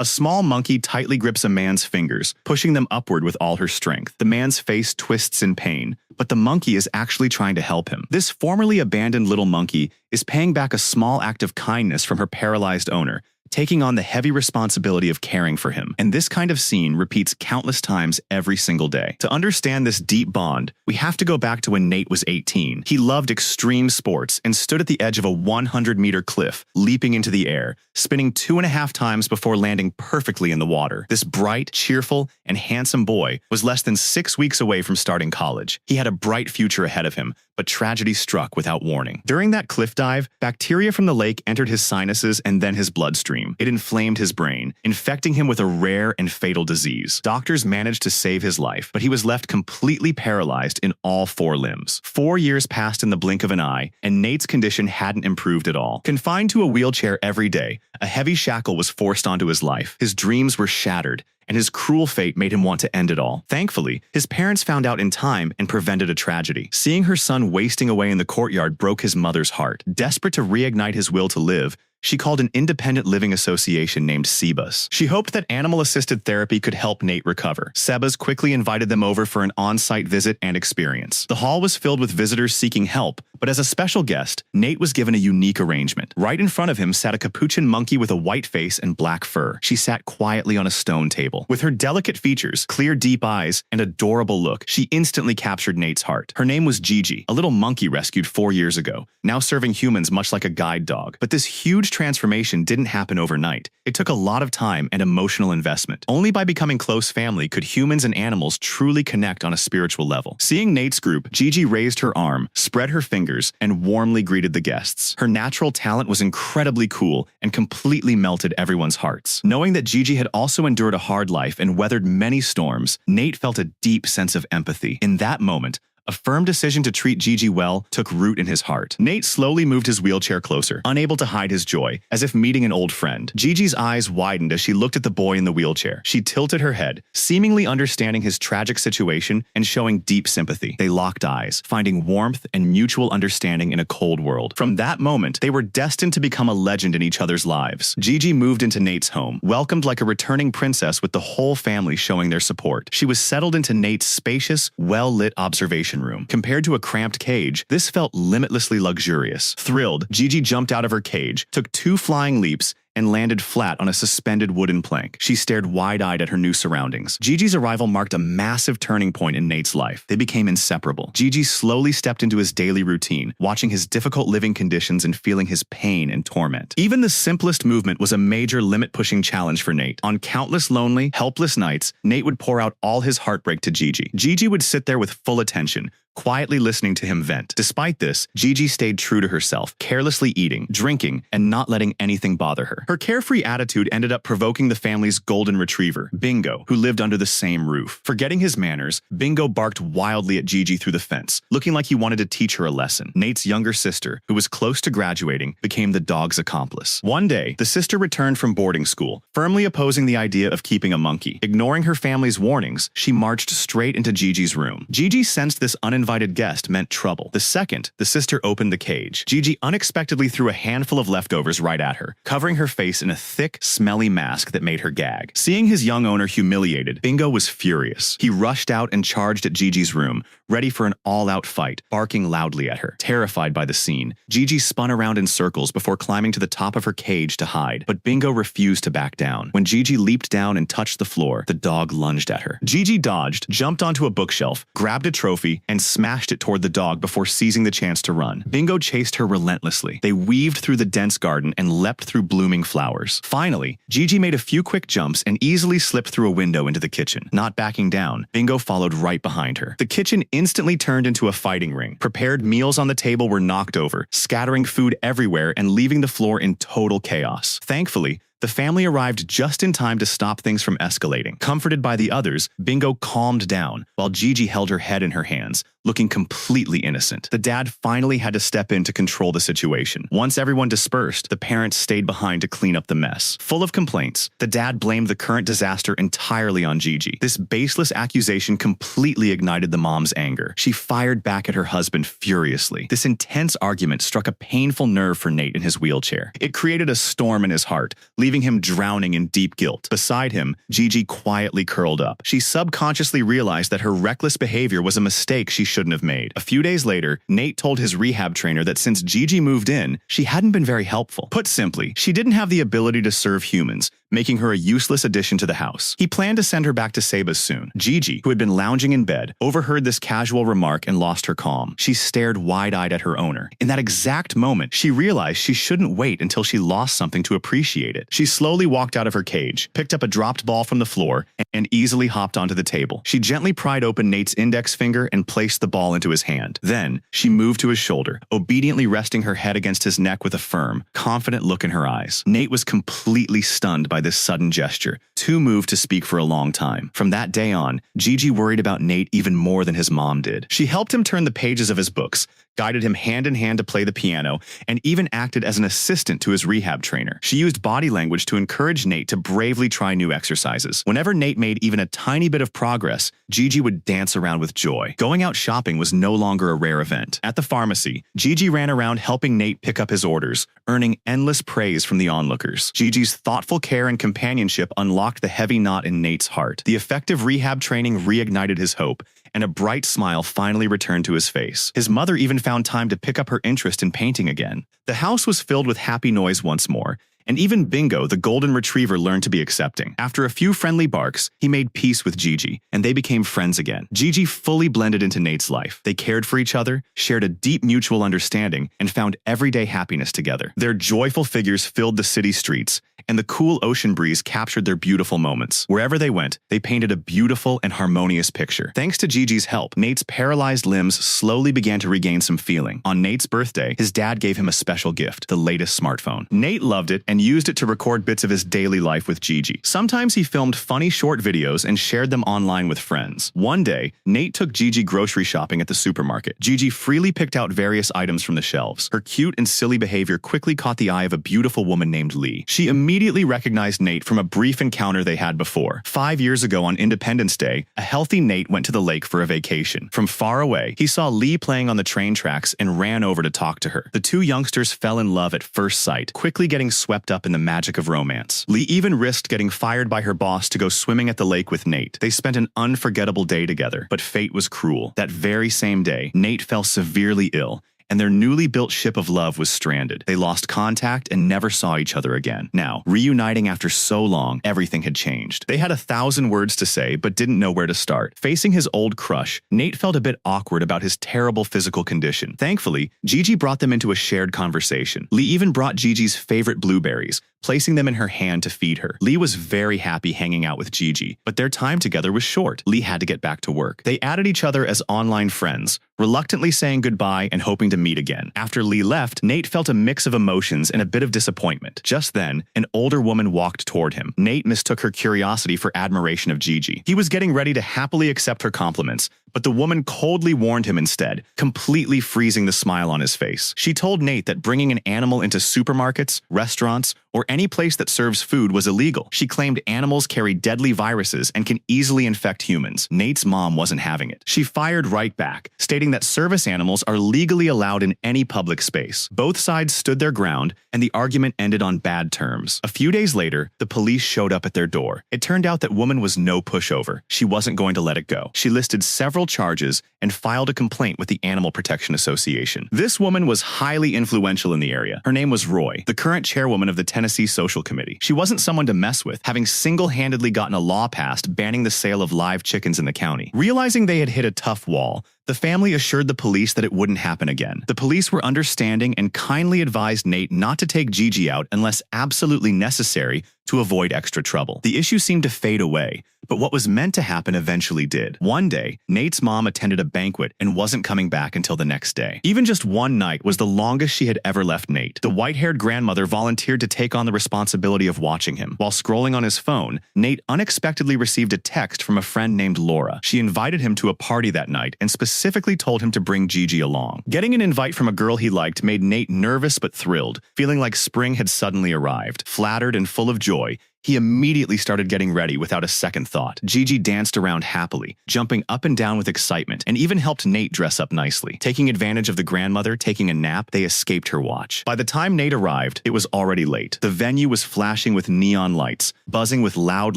A small monkey tightly grips a man's fingers, pushing them upward with all her strength. The man's face twists in pain, but the monkey is actually trying to help him. This formerly abandoned little monkey is paying back a small act of kindness from her paralyzed owner, taking on the heavy responsibility of caring for him. And this kind of scene repeats countless times every single day. To understand this deep bond, we have to go back to when Nate was 18. He loved extreme sports and stood at the edge of a 100-meter cliff, leaping into the air, spinning 2.5 times before landing perfectly in the water. This bright, cheerful, and handsome boy was less than 6 weeks away from starting college. He had a bright future ahead of him, but tragedy struck without warning. During that cliff dive, bacteria from the lake entered his sinuses and then his bloodstream. It inflamed his brain, infecting him with a rare and fatal disease. Doctors managed to save his life, but he was left completely paralyzed in all 4 limbs. 4 years passed in the blink of an eye, and Nate's condition hadn't improved at all. Confined to a wheelchair every day, a heavy shackle was forced onto his life. His dreams were shattered, and his cruel fate made him want to end it all. Thankfully, his parents found out in time and prevented a tragedy. Seeing her son wasting away in the courtyard broke his mother's heart. Desperate to reignite his will to live, she called an independent living association named Sebas. She hoped that animal-assisted therapy could help Nate recover. Sebas quickly invited them over for an on-site visit and experience. The hall was filled with visitors seeking help, but as a special guest, Nate was given a unique arrangement. Right in front of him sat a Capuchin monkey with a white face and black fur. She sat quietly on a stone table. With her delicate features, clear deep eyes, and adorable look, she instantly captured Nate's heart. Her name was Gigi, a little monkey rescued 4 years ago, now serving humans much like a guide dog. But this huge transformation didn't happen overnight. It took a lot of time and emotional investment. Only by becoming close family could humans and animals truly connect on a spiritual level. Seeing Nate's group, Gigi raised her arm, spread her fingers, and warmly greeted the guests. Her natural talent was incredibly cool and completely melted everyone's hearts. Knowing that Gigi had also endured a hard life and weathered many storms, Nate felt a deep sense of empathy. In that moment, a firm decision to treat Gigi well took root in his heart. Nate slowly moved his wheelchair closer, unable to hide his joy, as if meeting an old friend. Gigi's eyes widened as she looked at the boy in the wheelchair. She tilted her head, seemingly understanding his tragic situation and showing deep sympathy. They locked eyes, finding warmth and mutual understanding in a cold world. From that moment, they were destined to become a legend in each other's lives. Gigi moved into Nate's home, welcomed like a returning princess with the whole family showing their support. She was settled into Nate's spacious, well-lit observation room. Compared to a cramped cage, this felt limitlessly luxurious. Thrilled, Gigi jumped out of her cage, took 2 flying leaps, and landed flat on a suspended wooden plank. She stared wide-eyed at her new surroundings. Gigi's arrival marked a massive turning point in Nate's life. They became inseparable. Gigi slowly stepped into his daily routine, watching his difficult living conditions and feeling his pain and torment. Even the simplest movement was a major limit-pushing challenge for Nate. On countless lonely, helpless nights, Nate would pour out all his heartbreak to Gigi. Gigi would sit there with full attention, quietly listening to him vent. Despite this, Gigi stayed true to herself, carelessly eating, drinking, and not letting anything bother her. Her carefree attitude ended up provoking the family's golden retriever, Bingo, who lived under the same roof. Forgetting his manners, Bingo barked wildly at Gigi through the fence, looking like he wanted to teach her a lesson. Nate's younger sister, who was close to graduating, became the dog's accomplice. One day, the sister returned from boarding school, firmly opposing the idea of keeping a monkey. Ignoring her family's warnings, she marched straight into Gigi's room. Gigi sensed this uninvited guest meant trouble. The second the sister opened the cage, Gigi unexpectedly threw a handful of leftovers right at her, covering her face in a thick, smelly mask that made her gag. Seeing his young owner humiliated, Bingo was furious. He rushed out and charged at Gigi's room, ready for an all-out fight, barking loudly at her. Terrified by the scene, Gigi spun around in circles before climbing to the top of her cage to hide, but Bingo refused to back down. When Gigi leaped down and touched the floor, the dog lunged at her. Gigi dodged, jumped onto a bookshelf, grabbed a trophy, and smashed it toward the dog before seizing the chance to run. Bingo chased her relentlessly. They weaved through the dense garden and leapt through blooming flowers. Finally, Gigi made a few quick jumps and easily slipped through a window into the kitchen. Not backing down, Bingo followed right behind her. The kitchen instantly turned into a fighting ring. Prepared meals on the table were knocked over, scattering food everywhere and leaving the floor in total chaos. Thankfully, the family arrived just in time to stop things from escalating. Comforted by the others, Bingo calmed down, while Gigi held her head in her hands, looking completely innocent. The dad finally had to step in to control the situation. Once everyone dispersed, the parents stayed behind to clean up the mess. Full of complaints, the dad blamed the current disaster entirely on Gigi. This baseless accusation completely ignited the mom's anger. She fired back at her husband furiously. This intense argument struck a painful nerve for Nate in his wheelchair. It created a storm in his heart, leaving leaving him drowning in deep guilt. Beside him, Gigi quietly curled up. She subconsciously realized that her reckless behavior was a mistake she shouldn't have made. A few days later, Nate told his rehab trainer that since Gigi moved in, she hadn't been very helpful. Put simply, she didn't have the ability to serve humans, making her a useless addition to the house. He planned to send her back to Seba's soon. Gigi, who had been lounging in bed, overheard this casual remark and lost her calm. She stared wide-eyed at her owner. In that exact moment, she realized she shouldn't wait until she lost something to appreciate it. She slowly walked out of her cage, picked up a dropped ball from the floor, and easily hopped onto the table. She gently pried open Nate's index finger and placed the ball into his hand. Then, she moved to his shoulder, obediently resting her head against his neck with a firm, confident look in her eyes. Nate was completely stunned by this sudden gesture, too moved to speak for a long time. From that day on, Gigi worried about Nate even more than his mom did. She helped him turn the pages of his books, guided him hand in hand to play the piano, and even acted as an assistant to his rehab trainer. She used body language to encourage Nate to bravely try new exercises. Whenever Nate made even a tiny bit of progress, Gigi would dance around with joy. Going out shopping was no longer a rare event. At the pharmacy, Gigi ran around helping Nate pick up his orders, earning endless praise from the onlookers. Gigi's thoughtful care and companionship unlocked the heavy knot in Nate's heart. The effective rehab training reignited his hope, and a bright smile finally returned to his face. His mother even found time to pick up her interest in painting again. The house was filled with happy noise once more, and even Bingo, the golden retriever, learned to be accepting. After a few friendly barks, he made peace with Gigi, and they became friends again. Gigi fully blended into Nate's life. They cared for each other, shared a deep mutual understanding, and found everyday happiness together. Their joyful figures filled the city streets, and the cool ocean breeze captured their beautiful moments. Wherever they went, they painted a beautiful and harmonious picture. Thanks to Gigi's help, Nate's paralyzed limbs slowly began to regain some feeling. On Nate's birthday, his dad gave him a special gift, the latest smartphone. Nate loved it and used it to record bits of his daily life with Gigi. Sometimes he filmed funny short videos and shared them online with friends. One day, Nate took Gigi grocery shopping at the supermarket. Gigi freely picked out various items from the shelves. Her cute and silly behavior quickly caught the eye of a beautiful woman named Lee. She immediately recognized Nate from a brief encounter they had before. 5 years ago on Independence Day, a healthy Nate went to the lake for a vacation. From far away, he saw Lee playing on the train tracks and ran over to talk to her. The two youngsters fell in love at first sight, quickly getting swept up in the magic of romance. Lee even risked getting fired by her boss to go swimming at the lake with Nate. They spent an unforgettable day together, but fate was cruel. That very same day, Nate fell severely ill, and their newly built ship of love was stranded. They lost contact and never saw each other again. Now, reuniting after so long, everything had changed. They had 1,000 words to say, but didn't know where to start. Facing his old crush, Nate felt a bit awkward about his terrible physical condition. Thankfully, Gigi brought them into a shared conversation. Lee even brought Gigi's favorite blueberries, placing them in her hand to feed her. Lee was very happy hanging out with Gigi, but their time together was short. Lee had to get back to work. They added each other as online friends, reluctantly saying goodbye and hoping to meet again. After Lee left, Nate felt a mix of emotions and a bit of disappointment. Just then, an older woman walked toward him. Nate mistook her curiosity for admiration of Gigi. He was getting ready to happily accept her compliments, but the woman coldly warned him instead, completely freezing the smile on his face. She told Nate that bringing an animal into supermarkets, restaurants, or any place that serves food was illegal. She claimed animals carry deadly viruses and can easily infect humans. Nate's mom wasn't having it. She fired right back, stating that service animals are legally allowed in any public space. Both sides stood their ground, and the argument ended on bad terms. A few days later, the police showed up at their door. It turned out that woman was no pushover. She wasn't going to let it go. She listed several charges and filed a complaint with the Animal Protection Association. This woman was highly influential in the area. Her name was Roy, the current chairwoman of the Tennessee Social Committee. She wasn't someone to mess with, having single-handedly gotten a law passed banning the sale of live chickens in the county. Realizing they had hit a tough wall, the family assured the police that it wouldn't happen again. The police were understanding and kindly advised Nate not to take Gigi out unless absolutely necessary to avoid extra trouble. The issue seemed to fade away, but what was meant to happen eventually did. One day, Nate's mom attended a banquet and wasn't coming back until the next day. Even just one night was the longest she had ever left Nate. The white-haired grandmother volunteered to take on the responsibility of watching him. While scrolling on his phone, Nate unexpectedly received a text from a friend named Laura. She invited him to a party that night and specifically told him to bring Gigi along. Getting an invite from a girl he liked made Nate nervous but thrilled, feeling like spring had suddenly arrived. Flattered and full of joy, he immediately started getting ready without a second thought. Gigi danced around happily, jumping up and down with excitement, and even helped Nate dress up nicely. Taking advantage of the grandmother taking a nap, they escaped her watch. By the time Nate arrived, it was already late. The venue was flashing with neon lights, buzzing with loud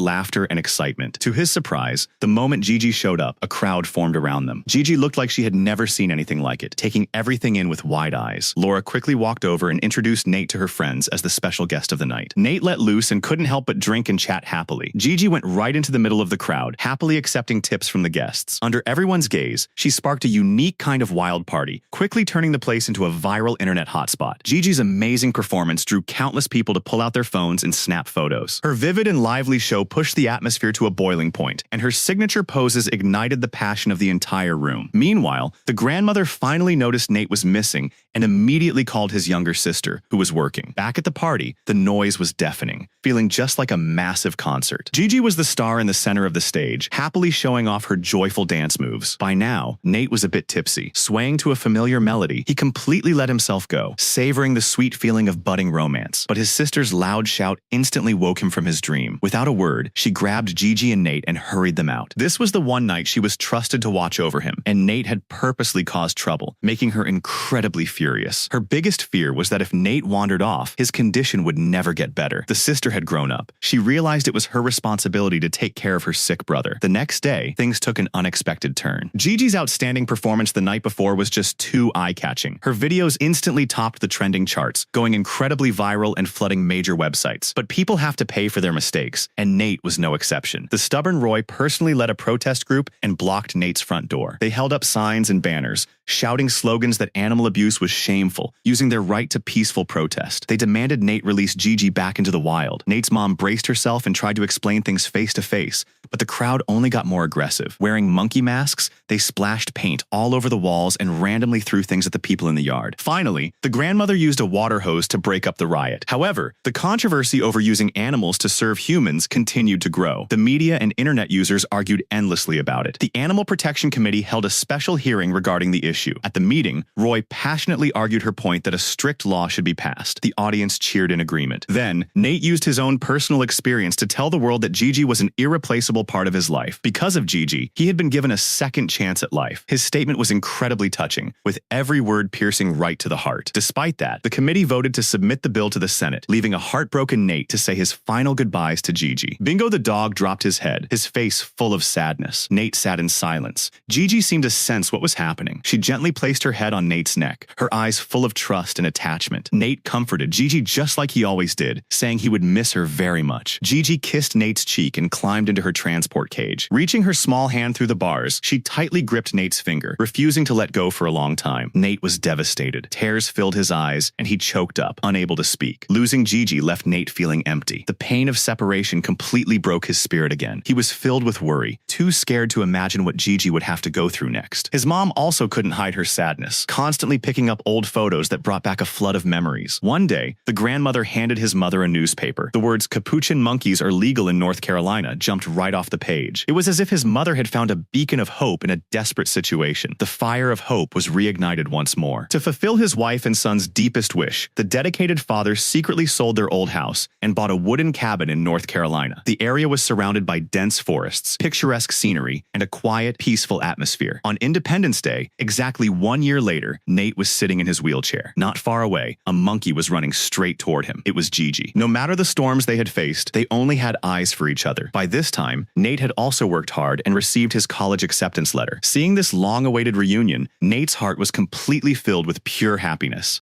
laughter and excitement. To his surprise, the moment Gigi showed up, a crowd formed around them. Gigi looked like she had never seen anything like it, taking everything in with wide eyes. Laura quickly walked over and introduced Nate to her friends as the special guest of the night. Nate let loose and couldn't help but drink and chat happily. Gigi went right into the middle of the crowd, happily accepting tips from the guests. Under everyone's gaze, she sparked a unique kind of wild party, quickly turning the place into a viral internet hotspot. Gigi's amazing performance drew countless people to pull out their phones and snap photos. Her vivid and lively show pushed the atmosphere to a boiling point, and her signature poses ignited the passion of the entire room. Meanwhile, the grandmother finally noticed Nate was missing and immediately called his younger sister, who was working. Back at the party, the noise was deafening, feeling just like a massive concert. Gigi was the star in the center of the stage, happily showing off her joyful dance moves. By now, Nate was a bit tipsy. Swaying to a familiar melody, he completely let himself go, savoring the sweet feeling of budding romance. But his sister's loud shout instantly woke him from his dream. Without a word, she grabbed Gigi and Nate and hurried them out. This was the one night she was trusted to watch over him, and Nate had purposely caused trouble, making her incredibly furious. Her biggest fear was that if Nate wandered off, his condition would never get better. The sister had grown up. She realized it was her responsibility to take care of her sick brother. The next day, things took an unexpected turn. Gigi's outstanding performance the night before was just too eye-catching. Her videos instantly topped the trending charts, going incredibly viral and flooding major websites. But people have to pay for their mistakes, and Nate was no exception. The stubborn Roy personally led a protest group and blocked Nate's front door. They held up signs and banners, shouting slogans that animal abuse was shameful, using their right to peaceful protest. They demanded Nate release Gigi back into the wild. Nate's mom braced herself and tried to explain things face to face, but the crowd only got more aggressive. Wearing monkey masks, they splashed paint all over the walls and randomly threw things at the people in the yard. Finally, the grandmother used a water hose to break up the riot. However, the controversy over using animals to serve humans continued to grow. The media and internet users argued endlessly about it. The Animal Protection Committee held a special hearing regarding the issue. At the meeting, Roy passionately argued her point that a strict law should be passed. The audience cheered in agreement. Then, Nate used his own personal experience to tell the world that Gigi was an irreplaceable part of his life. Because of Gigi, he had been given a second chance at life. His statement was incredibly touching, with every word piercing right to the heart. Despite that, the committee voted to submit the bill to the Senate, leaving a heartbroken Nate to say his final goodbyes to Gigi. Bingo the dog dropped his head, his face full of sadness. Nate sat in silence. Gigi seemed to sense what was happening. She gently placed her head on Nate's neck, her eyes full of trust and attachment. Nate comforted Gigi just like he always did, saying he would miss her very much. Gigi kissed Nate's cheek and climbed into her transport cage. Reaching her small hand through the bars, she tightly gripped Nate's finger, refusing to let go for a long time. Nate was devastated. Tears filled his eyes, and he choked up, unable to speak. Losing Gigi left Nate feeling empty. The pain of separation completely broke his spirit again. He was filled with worry, too scared to imagine what Gigi would have to go through next. His mom also couldn't hide her sadness, constantly picking up old photos that brought back a flood of memories. One day, the grandmother handed his mother a newspaper. The words "Capuchin monkeys are legal in North Carolina" jumped right off the page. It was as if his mother had found a beacon of hope in a desperate situation. The fire of hope was reignited once more. To fulfill his wife and son's deepest wish, the dedicated father secretly sold their old house and bought a wooden cabin in North Carolina. The area was surrounded by dense forests, picturesque scenery, and a quiet, peaceful atmosphere. On Independence Day, exactly 1 year later, Nate was sitting in his wheelchair. Not far away, a monkey was running straight toward him. It was Gigi. No matter the storms they had faced, they only had eyes for each other. By this time, Nate had also worked hard and received his college acceptance letter. Seeing this long-awaited reunion, Nate's heart was completely filled with pure happiness.